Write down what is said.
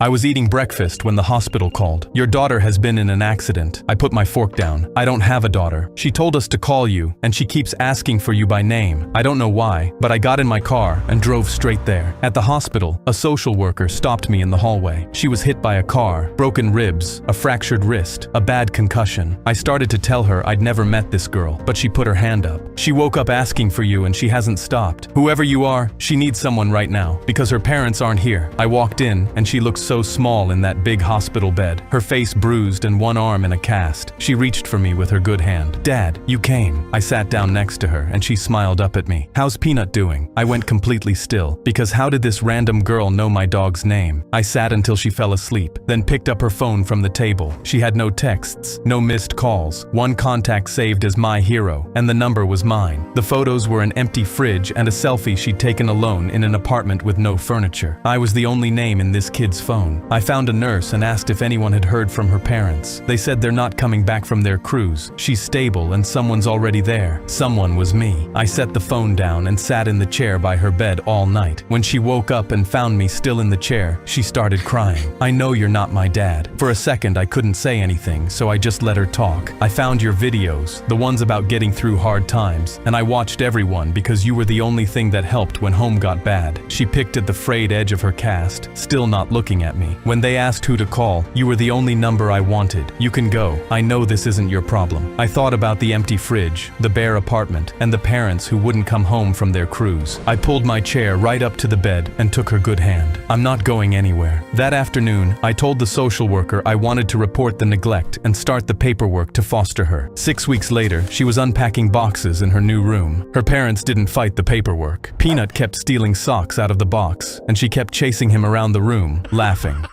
I was eating breakfast when the hospital called. Your daughter has been in an accident. I put my fork down. I don't have a daughter. She told us to call you, and she keeps asking for you by name. I don't know why, but I got in my car and drove straight there. At the hospital, a social worker stopped me in the hallway. She was hit by a car, broken ribs, a fractured wrist, a bad concussion. I started to tell her I'd never met this girl, but she put her hand up. She woke up asking for you and she hasn't stopped. Whoever you are, she needs someone right now, because her parents aren't here. I walked in, and she looked so small in that big hospital bed, her face bruised and one arm in a cast. She reached for me with her good hand. Dad, you came. I sat down next to her, and she smiled up at me. How's Peanut doing? I went completely still, because how did this random girl know my dog's name? I sat until she fell asleep, then picked up her phone from the table. She had no texts, no missed calls, one contact saved as my hero, and the number was mine. The photos were an empty fridge and a selfie she'd taken alone in an apartment with no furniture. I was the only name in this kid's phone. I found a nurse and asked if anyone had heard from her parents. They said they're not coming back from their cruise. She's stable and someone's already there. Someone was me. I set the phone down and sat in the chair by her bed all night. When she woke up and found me still in the chair, she started crying. I know you're not my dad. For a second I couldn't say anything, so I just let her talk. I found your videos, the ones about getting through hard times, and I watched everyone because you were the only thing that helped when home got bad. She picked at the frayed edge of her cast, still not looking at me. When they asked who to call, you were the only number I wanted. You can go. I know this isn't your problem. I thought about the empty fridge, the bare apartment, and the parents who wouldn't come home from their cruise. I pulled my chair right up to the bed and took her good hand. I'm not going anywhere. That afternoon, I told the social worker I wanted to report the neglect and start the paperwork to foster her. 6 weeks later, she was unpacking boxes in her new room. Her parents didn't fight the paperwork. Peanut kept stealing socks out of the box, and she kept chasing him around the room, laughing.